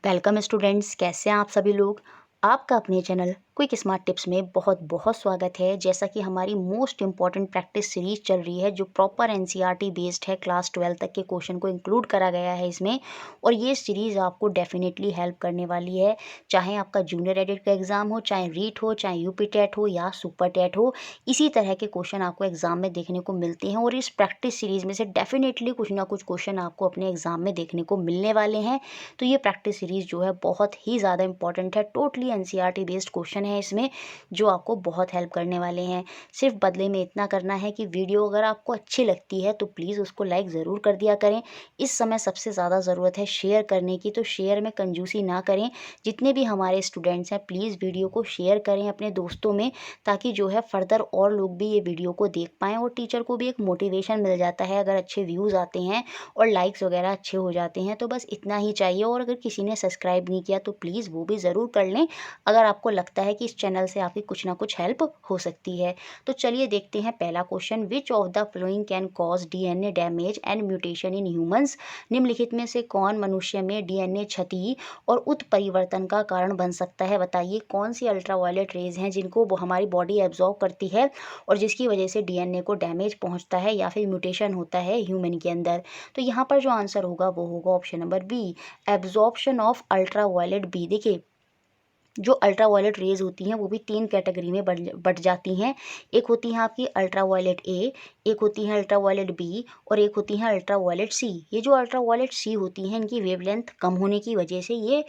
Welcome students, कैसे हैं आप सभी लोग। आपका अपने चैनल क्विक स्मार्ट टिप्स में बहुत बहुत स्वागत है। जैसा कि हमारी मोस्ट इंपॉर्टेंट प्रैक्टिस सीरीज चल रही है जो प्रॉपर एनसीईआरटी बेस्ड है, क्लास 12 तक के क्वेश्चन को इंक्लूड करा गया है इसमें। और ये सीरीज़ आपको डेफिनेटली हेल्प करने वाली है, चाहे आपका जूनियर एडिट का एग्ज़ाम हो, चाहे रीट हो, चाहे यूपी टेट हो या सुपर टेट हो। इसी तरह के क्वेश्चन आपको एग्ज़ाम में देखने को मिलते हैं और इस प्रैक्टिस सीरीज़ में से डेफिनेटली कुछ ना कुछ क्वेश्चन आपको अपने एग्ज़ाम में देखने को मिलने वाले हैं। तो ये प्रैक्टिस सीरीज़ जो है बहुत ही ज़्यादा इंपॉर्टेंट है। टोटली एनसीईआरटी बेस्ड क्वेश्चन है इसमें जो आपको बहुत हेल्प करने वाले हैं। सिर्फ बदले में इतना करना है कि वीडियो अगर आपको अच्छी लगती है तो प्लीज़ उसको लाइक ज़रूर कर दिया करें। इस समय सबसे ज़्यादा ज़रूरत है शेयर करने की, तो शेयर में कंजूसी ना करें। जितने भी हमारे स्टूडेंट्स हैं प्लीज़ वीडियो को शेयर करें अपने दोस्तों में, ताकि जो है फर्दर और लोग भी ये वीडियो को देख पाएँ और टीचर को भी एक मोटिवेशन मिल जाता है अगर अच्छे व्यूज़ आते हैं और लाइक्स वगैरह अच्छे हो जाते हैं। तो बस इतना ही चाहिए। और अगर किसी ने सब्सक्राइब नहीं किया तो प्लीज़ वो भी ज़रूर कर लें, अगर आपको लगता है कि इस चैनल से आपकी कुछ ना कुछ हेल्प हो सकती है। तो चलिए देखते हैं पहला question. Which of the flowing can cause DNA damage and mutation in humans. निम्नलिखित में से कौन मनुष्य में डीएनए क्षति और उत्परिवर्तन का कारण बन सकता है। बताइए कौन सी अल्ट्रावायलेट रेज हैं जिनको वो हमारी बॉडी एब्जॉर्ब करती है और जिसकी वजह से डीएनए को डैमेज पहुंचता है या फिर म्यूटेशन होता है ह्यूमन के अंदर। तो यहाँ पर जो आंसर होगा वो होगा option number B, absorption of ultraviolet B. देखिए, जो अल्ट्रावायलेट रेज होती हैं वो भी तीन कैटेगरी में बट जाती हैं। एक होती है आपकी अल्ट्रावायलेट ए, एक होती है अल्ट्रावायलेट बी और एक होती है अल्ट्रावायलेट सी। ये जो अल्ट्रावायलेट सी होती हैं इनकी वेवलेंथ कम होने की वजह से ये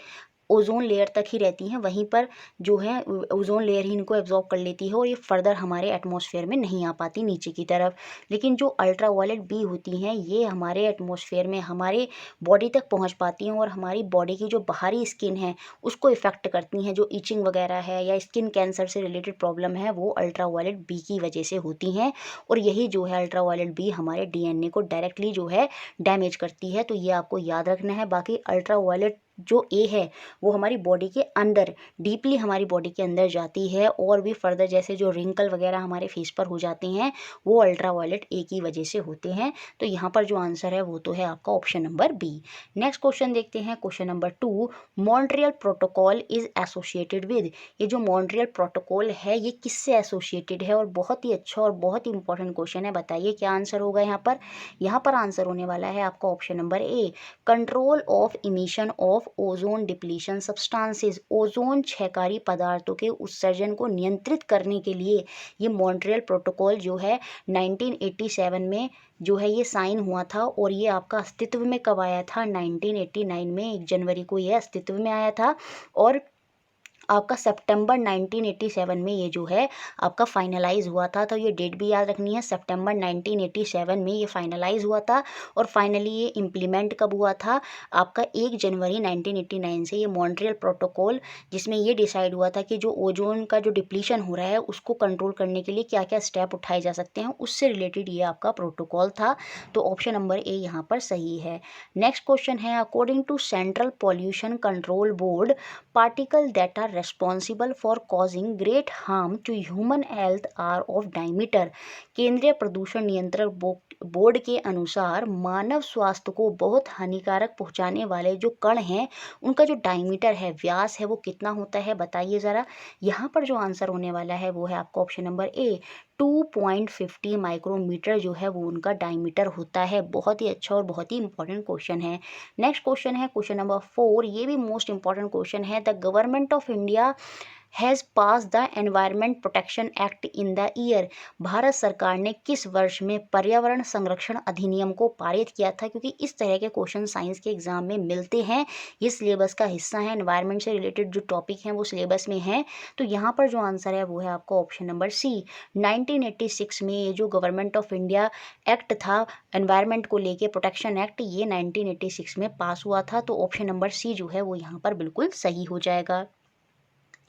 ओजोन लेयर तक ही रहती हैं, वहीं पर जो है ओजोन लेयर ही इनको एब्जॉर्ब कर लेती है और ये फर्दर हमारे एटमॉस्फेयर में नहीं आ पाती नीचे की तरफ। लेकिन जो अल्ट्रावायलेट बी होती हैं ये हमारे एटमॉस्फेयर में हमारे बॉडी तक पहुंच पाती हैं और हमारी बॉडी की जो बाहरी स्किन है उसको इफ़ेक्ट करती हैं। जो ईचिंग वगैरह है या स्किन कैंसर से रिलेटेड प्रॉब्लम है वो अल्ट्रावायलेट बी की वजह से होती हैं। और यही जो है अल्ट्रावायलेट बी हमारे डीएनए को डायरेक्टली जो है डैमेज करती है। तो ये आपको याद रखना है। बाकी अल्ट्रावायलेट जो ए है वो हमारी बॉडी के अंदर डीपली हमारी बॉडी के अंदर जाती है और भी फर्दर जैसे जो रिंकल वगैरह हमारे फेस पर हो जाते हैं वो अल्ट्रावायलेट ए की वजह से होते हैं। तो यहाँ पर जो आंसर है वो तो है आपका option number B. Next question देखते हैं, question number 2। Montreal protocol is associated with. ये जो मॉन्ट्रियल प्रोटोकॉल है ये किससे एसोसिएटेड है। और बहुत ही अच्छा और बहुत ही इंपॉर्टेंट क्वेश्चन है। बताइए क्या आंसर होगा यहाँ पर। यहाँ पर आंसर होने वाला है आपका option number A, control of emission of ozone depletion substances. Ozone क्षयकारी पदार्थों के उत्सर्जन को नियंत्रित करने के लिए ये मॉन्ट्रियल प्रोटोकॉल जो है 1987 में जो है ये साइन हुआ था। और ये आपका अस्तित्व में कब आया था, 1989 में 1 जनवरी को ये अस्तित्व में आया था। और आपका सितंबर 1987 में ये जो है आपका फाइनलाइज हुआ था। तो ये डेट भी याद रखनी है, सितंबर 1987 में ये फाइनलाइज हुआ था। और फाइनली ये इम्प्लीमेंट कब हुआ था, आपका 1 जनवरी 1989 से। ये मॉन्ट्रियल प्रोटोकॉल जिसमें ये डिसाइड हुआ था कि जो ओजोन का जो डिप्लीशन हो रहा है उसको कंट्रोल करने के लिए क्या क्या स्टेप उठाए जा सकते हैं, उससे रिलेटेड ये आपका प्रोटोकॉल था। तो ऑप्शन नंबर ए यहाँ पर सही है। नेक्स्ट क्वेश्चन है, according to central pollution control board, particle that are responsible for causing great harm to human health are of diameter। केंद्रीय प्रदूषण नियंत्रण बोर्ड के अनुसार मानव स्वास्थ्य को बहुत हानिकारक पहुंचाने वाले जो कण हैं उनका जो डायमीटर है, व्यास है, वो कितना होता है बताइए ज़रा। यहाँ पर जो आंसर होने वाला है वो है आपका ऑप्शन नंबर ए, 2.50 माइक्रोमीटर जो है वो उनका डायमीटर होता है। बहुत ही अच्छा और बहुत ही इंपॉर्टेंट क्वेश्चन है। नेक्स्ट क्वेश्चन है क्वेश्चन नंबर 4। ये भी मोस्ट इंपॉर्टेंट क्वेश्चन है। The government of India has pass the environment protection act in the year. Bharat सरकार ने किस वर्ष में पर्यावरण संरक्षण अधिनियम को पारित किया था। क्योंकि इस तरह के क्वेश्चन साइंस के एग्जाम में मिलते हैं, ये सिलेबस का हिस्सा है। एनवायरमेंट से रिलेटेड जो टॉपिक हैं वो सिलेबस में हैं। तो यहाँ पर जो आंसर है वो है आपका ऑप्शन नंबर सी, 1986 में ये जो गवर्नमेंट ऑफ इंडिया एक्ट था एनवायरमेंट को लेके, प्रोटेक्शन एक्ट, ये 1986 में पास हुआ था। तो ऑप्शन नंबर सी जो है वो यहाँ पर बिल्कुल सही हो जाएगा।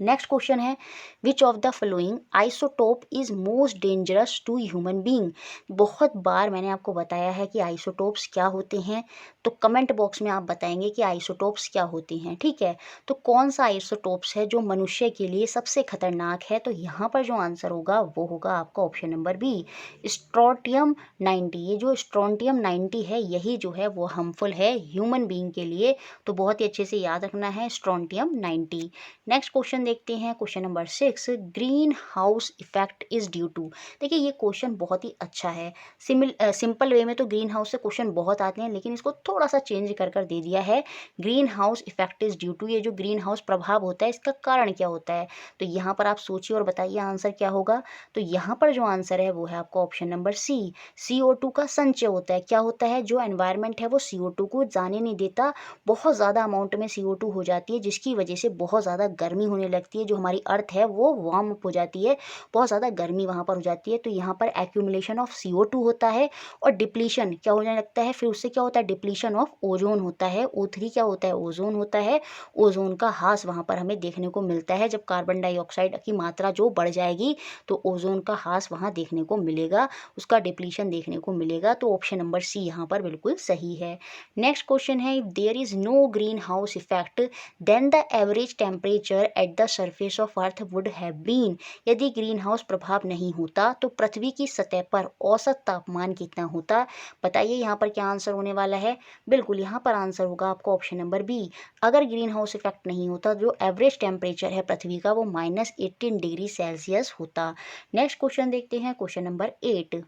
नेक्स्ट क्वेश्चन है which of the following isotope is most dangerous to human being. बहुत बार मैंने आपको बताया है कि आइसोटोप्स क्या होते हैं, तो कमेंट बॉक्स में आप बताएंगे कि आइसोटोप्स क्या होती हैं, ठीक है। तो कौन सा आइसोटोप्स है जो मनुष्य के लिए सबसे खतरनाक है, तो यहाँ पर जो आंसर होगा वो होगा आपका ऑप्शन नंबर बी, स्ट्रोंटियम 90। ये जो स्ट्रोंटियम 90 है यही जो है वो हार्मफुल है ह्यूमन बीइंग के लिए, तो बहुत ही अच्छे से याद रखना है स्ट्रोंटियम 90। नेक्स्ट क्वेश्चन देखते हैं, question number 6, greenhouse effect is due to. देखिए ये क्वेश्चन बहुत ही अच्छा है। सिंपल वे में तो ग्रीन हाउस से क्वेश्चन बहुत आते हैं, लेकिन इसको थोड़ा सा चेंज कर दे दिया है। Greenhouse effect is due to, ये जो ग्रीन हाउस प्रभाव होता है इसका कारण क्या होता है, तो यहाँ पर आप सोचिए और बताइए आंसर क्या होगा। तो यहाँ पर जो आंसर है वो है आपका ऑप्शन नंबर सी, CO2 का संचय होता है। क्या होता है, जो एनवायरनमेंट है वो CO2 को जाने नहीं देता, बहुत ज़्यादा अमाउंट में CO2 हो जाती है, जिसकी वजह से बहुत ज़्यादा गर्मी होने लगती है, जो हमारी अर्थ है वो वार्म अप हो जाती है, बहुत ज़्यादा गर्मी वहाँ पर हो जाती है। तो यहाँ पर एक्यूमुलेशन ऑफ CO2 होता है और डिप्लीशन क्या होने लगता है, फिर उससे क्या होता है, डिप्लीशन ऑफ ओजोन होता है। O3 क्या होता है, ओजोन होता है। ओजोन का ह्रास वहाँ पर हमें देखने को मिलता है, जब कार्बन डाइऑक्साइड की मात्रा जो बढ़ जाएगी तो ओजोन का ह्रास वहाँ देखने को मिलेगा, उसका डिप्लीशन देखने को मिलेगा। तो ऑप्शन नंबर सी यहाँ पर बिल्कुल सही है। नेक्स्ट क्वेश्चन है, if there is no greenhouse effect then the average temperature at the surface of earth would have been. यदि ग्रीन हाउस प्रभाव नहीं होता तो पृथ्वी की सतह पर औसत तापमान कितना होता, बताइए यहाँ पर क्या आंसर होने वाला है। बिल्कुल यहाँ पर आंसर होगा आपका ऑप्शन नंबर बी, अगर ग्रीन हाउस इफेक्ट नहीं होता जो एवरेज टेम्परेचर है पृथ्वी का वो -18 डिग्री सेल्सियस होता। नेक्स्ट क्वेश्चन देखते हैं, question number 8,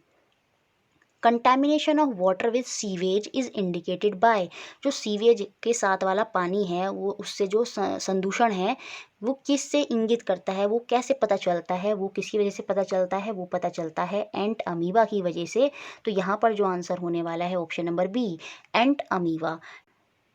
contamination of water with sewage is indicated by. जो सीवेज के साथ वाला पानी है वो उससे जो संदूषण है वो किस से इंगित करता है, वो कैसे पता चलता है, वो किसकी वजह से पता चलता है, वो पता चलता है एंट अमीबा की वजह से। तो यहाँ पर जो आंसर होने वाला है option number B, entamoeba.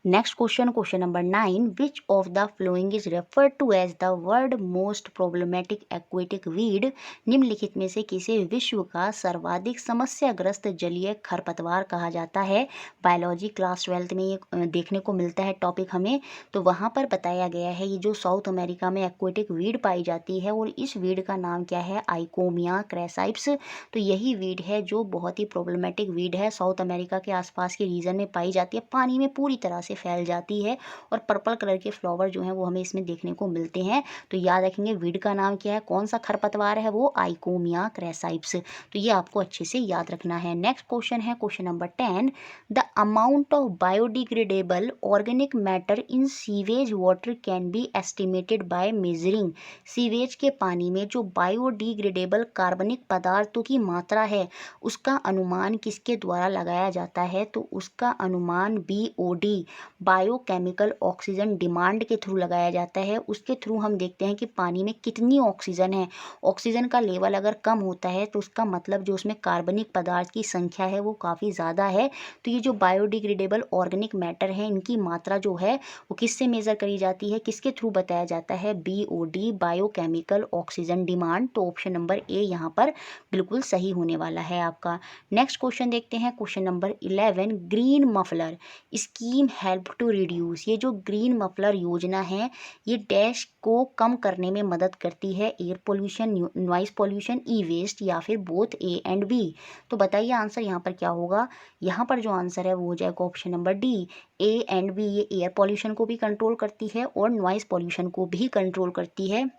Next question, question number 9, which of the following is referred to as the world most problematic aquatic weed. निम्नलिखित में से किसे विश्व का सर्वाधिक समस्याग्रस्त जलीय खरपतवार कहा जाता है। बायोलॉजी क्लास 12 में ये देखने को मिलता है टॉपिक हमें, तो वहाँ पर बताया गया है ये जो साउथ अमेरिका में एक्वेटिक वीड पाई जाती है और इस वीड का नाम क्या है, आइकोमिया क्रेसाइप्स। तो यही वीड है जो बहुत ही प्रॉब्लमेटिक वीड है, साउथ अमेरिका के आसपास के रीजन में पाई जाती है, पानी में पूरी तरह से फैल जाती है और पर्पल कलर के फ्लावर जो हैं वो हमें इसमें देखने को मिलते हैं। तो याद रखेंगे वीड का नाम क्या है, कौन सा खरपतवार है, वो आइकोमिया क्रेसाइप्स। तो ये आपको अच्छे से याद रखना है। नेक्स्ट क्वेश्चन है question number 10, the amount of biodegradable organic matter in sewage water can be estimated by measuring. Sewage के पानी में जो बायोडिग्रेडेबल कार्बनिक पदार्थों की मात्रा है उसका अनुमान किसके द्वारा लगाया जाता है, तो उसका अनुमान BOD, बायोकेमिकल ऑक्सीजन डिमांड के थ्रू लगाया जाता है। उसके थ्रू हम देखते हैं कि पानी में कितनी ऑक्सीजन है, ऑक्सीजन का लेवल अगर कम होता है तो उसका मतलब जो उसमें कार्बनिक पदार्थ की संख्या है वो काफ़ी ज़्यादा है। तो ये जो बायोडिग्रेडेबल ऑर्गेनिक मैटर है इनकी मात्रा जो है वो किससे मेज़र करी जाती है, किसके थ्रू बताया जाता है, BOD, बायोकेमिकल ऑक्सीजन डिमांड। तो ऑप्शन नंबर ए यहाँ पर बिल्कुल सही होने वाला है आपका। नेक्स्ट क्वेश्चन देखते हैं, question number 11, green muffler scheme help to reduce. ये जो ग्रीन मफलर योजना है ये डैश को कम करने में मदद करती है, एयर पोल्यूशन, नॉइस पोल्यूशन, ई वेस्ट, या फिर बोथ ए एंड बी। तो बताइए आंसर यहाँ पर क्या होगा। यहाँ पर जो आंसर है वो हो जाएगा option number D, A and B. ये एयर पोल्यूशन को भी कंट्रोल करती है और नॉइस पोल्यूशन को भी कंट्रोल करती है।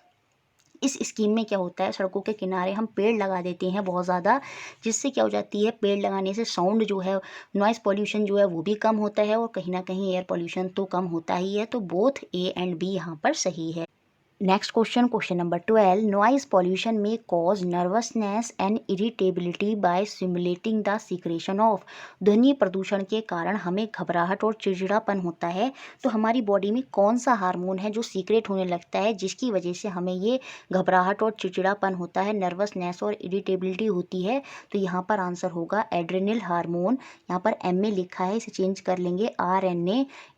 इस स्कीम में क्या होता है, सड़कों के किनारे हम पेड़ लगा देते हैं बहुत ज़्यादा, जिससे क्या हो जाती है, पेड़ लगाने से साउंड जो है, नॉइस पोल्यूशन जो है वो भी कम होता है और कहीं ना कहीं एयर पोल्यूशन तो कम होता ही है। तो बोथ ए एंड बी यहाँ पर सही है। Next question, question number 12, noise pollution में cause nervousness and irritability by simulating the secretion of. ध्वनि प्रदूषण के कारण हमें घबराहट और चिड़चिड़ापन होता है, तो हमारी बॉडी में कौन सा हार्मोन है जो सीक्रेट होने लगता है जिसकी वजह से हमें ये घबराहट और चिड़चिड़ापन होता है, नर्वसनेस और इरिटेबिलिटी होती है। तो यहाँ पर आंसर होगा एड्रेनल हार्मोन। यहाँ पर एम में लिखा है, इसे चेंज कर लेंगे,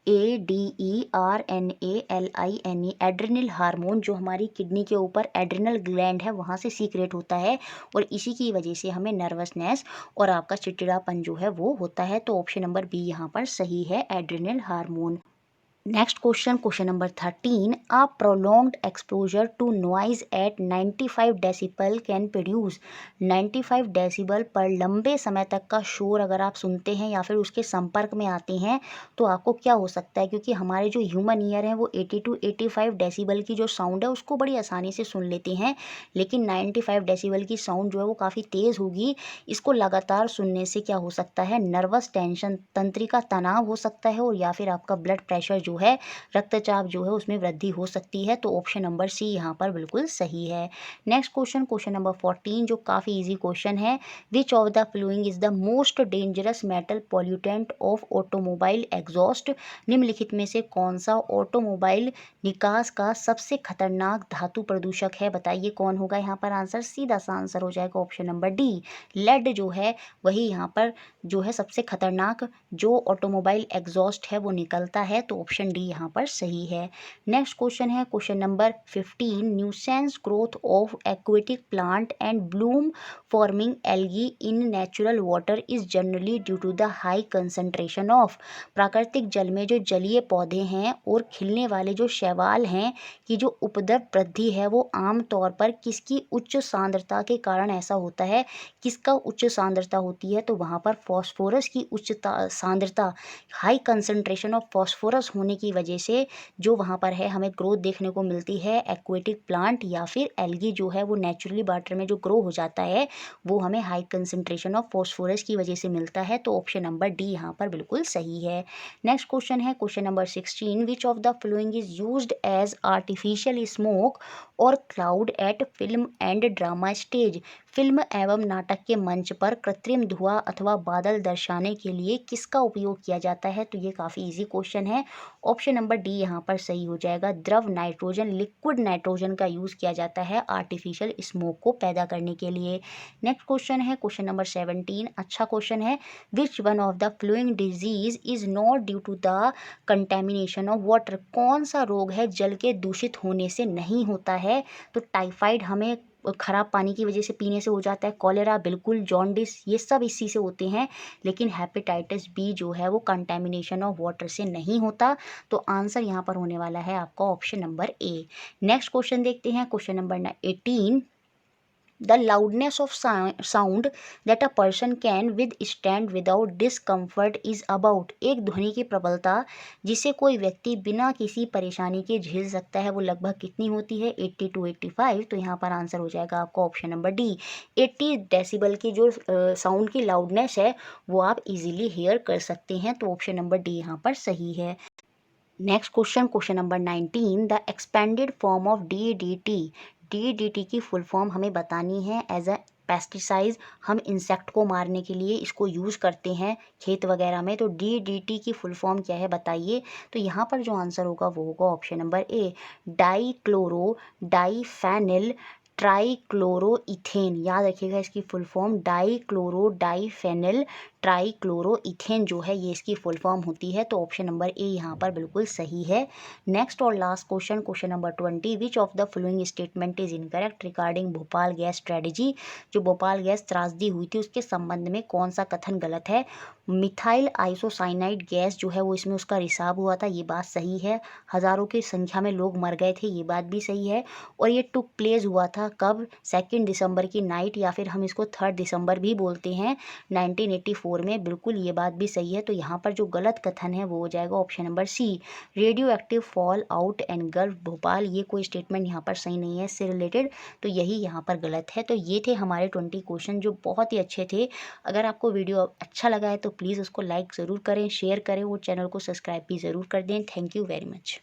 ADERNALINE, एड्रेनल हार्मोन जो हमारी किडनी के ऊपर एड्रेनल ग्लैंड है वहाँ से सीक्रेट होता है और इसी की वजह से हमें नर्वसनेस और आपका चिड़चिड़ापन जो है वो होता है। तो ऑप्शन नंबर बी यहाँ पर सही है, adrenal hormone. Next question, question number 13, a prolonged exposure to noise at 95 decibel can produce. 95 decibel पर लंबे समय तक का शोर अगर आप सुनते हैं या फिर उसके संपर्क में आते हैं तो आपको क्या हो सकता है, क्योंकि हमारे जो ह्यूमन ईयर हैं वो 80 टू 85 डेसिबल की जो साउंड है उसको बड़ी आसानी से सुन लेते हैं, लेकिन 95 डेसिबल की साउंड जो है वो काफ़ी तेज़ होगी। इसको लगातार सुनने से क्या हो सकता है, नर्वस टेंशन, तंत्रिका तनाव हो सकता है, और या फिर आपका ब्लड प्रेशर जो है, रक्तचाप जो है उसमें वृद्धि हो सकती है। तो ऑप्शन नंबर सी यहाँ पर बिल्कुल सही है। नेक्स्ट क्वेश्चन, क्वेश्चन नंबर 14, जो काफ़ी इजी क्वेश्चन है, which of the following is the most dangerous metal pollutant of automobile exhaust. निम्नलिखित में से कौन सा ऑटोमोबाइल निकास का सबसे खतरनाक धातु प्रदूषक है, बताइए कौन होगा यहाँ पर आंसर। सीधा सा आंसर हो जाएगा ऑप्शन नंबर डी, लेड जो है वही यहाँ पर जो है सबसे खतरनाक जो ऑटोमोबाइल एग्जॉस्ट है वो निकलता है। तो ऑप्शन डी यहाँ पर सही है। नेक्स्ट क्वेश्चन है question number 15, nuisance growth of aquatic plant and bloom forming algae in natural water is generally due to the high concentration of. प्राकृतिक जल में जो जलीय पौधे हैं और खिलने वाले जो शैवाल हैं की जो उपद्रव वृद्धि है वो आमतौर पर किसकी उच्च सांद्रता के कारण ऐसा होता है। किसका उच्च सांद्रता होती है, तो वहाँ पर फॉस्फोरस की उच्च सांद्रता, हाई कंसंट्रेशन ऑफ फॉस्फोरस होने की वजह से जो वहाँ पर है हमें ग्रोथ देखने को मिलती है एक्वेटिक प्लांट या फिर एल्गी जो है वो नेचुरली वाटर में जो ग्रो हो जाता है वो हमें हाई कंसंट्रेशन ऑफ फॉस्फोरस की वजह से मिलता है। तो ऑप्शन नंबर डी यहाँ पर बिल्कुल सही है। नेक्स्ट क्वेश्चन है question number 16, which of the following is used as artificial smoke और cloud at film and drama stage. Film एवं नाटक के मंच पर कृत्रिम धुआं अथवा बादल दर्शाने के लिए किसका उपयोग किया जाता है, तो ये काफ़ी इजी क्वेश्चन है। ऑप्शन नंबर डी यहाँ पर सही हो जाएगा, द्रव नाइट्रोजन, लिक्विड नाइट्रोजन का यूज़ किया जाता है आर्टिफिशियल स्मोक को पैदा करने के लिए। नेक्स्ट क्वेश्चन है क्वेश्चन नंबर 17, अच्छा क्वेश्चन है, which one of the following disease is not due to the contamination of water. कौन सा रोग है जल के दूषित होने से नहीं होता है, तो टाइफाइड हमें खराब पानी की वजह से पीने से हो जाता है, कॉलेरा बिल्कुल, जॉन्डिस ये सब इसी से होते हैं, लेकिन हेपेटाइटिस बी जो है वो कंटेमिनेशन ऑफ वाटर से नहीं होता। तो आंसर यहाँ पर होने वाला है आपका ऑप्शन नंबर ए। नेक्स्ट क्वेश्चन देखते हैं question number 18, the loudness of sound that a person can withstand without discomfort is about। एक ध्वनि की प्रबलता जिसे कोई व्यक्ति बिना किसी परेशानी के झेल सकता है वो लगभग कितनी होती है, 80 टू 85। तो यहाँ पर आंसर हो जाएगा आपका ऑप्शन नंबर डी, 80 डेसिबल की जो साउंड की लाउडनेस है वो आप इजीली हेयर कर सकते हैं। तो ऑप्शन नंबर डी यहाँ पर सही है। Next question, question number 19, the expanded form of DDT. DDT की फुल फॉर्म हमें बतानी है। एज अ पेस्टिसाइड हम इंसेक्ट को मारने के लिए इसको यूज़ करते हैं खेत वगैरह में। तो डीडीटी की फुल फॉर्म क्या है बताइए। तो यहाँ पर जो आंसर होगा वो होगा option number A, dichloro diphenyl trichloroethane. याद रखिएगा इसकी full form dichloro diphenyl trichloroethane जो है ये इसकी फुल फॉर्म होती है। तो ऑप्शन नंबर ए यहाँ पर बिल्कुल सही है। नेक्स्ट और last question, question number 20, which of the following statement is incorrect regarding Bhopal gas strategy. जो भोपाल गैस त्रासदी हुई थी उसके संबंध में कौन सा कथन गलत है। मिथाइल आइसोसाइनाइड गैस जो है वो इसमें उसका रिसाव हुआ था, ये बात सही है। हज़ारों की संख्या में लोग मर गए थे, ये बात भी सही है। और ये टुक प्लेस हुआ था कब, 2 दिसंबर की नाइट, या फिर हम इसको 3 दिसंबर भी बोलते हैं, 1984 में। बिल्कुल ये बात भी सही है। तो यहाँ पर जो गलत कथन है वो हो जाएगा option number C, radio active fall out and gulf Bhopal. ये कोई स्टेटमेंट यहाँ पर सही नहीं है इससे रिलेटेड, तो यही यहाँ पर गलत है। तो ये थे हमारे 20 क्वेश्चन जो बहुत ही अच्छे थे। अगर आपको वीडियो अच्छा लगा है तो प्लीज़ उसको लाइक ज़रूर करें, शेयर करें और चैनल को सब्सक्राइब भी ज़रूर कर दें। Thank you very much.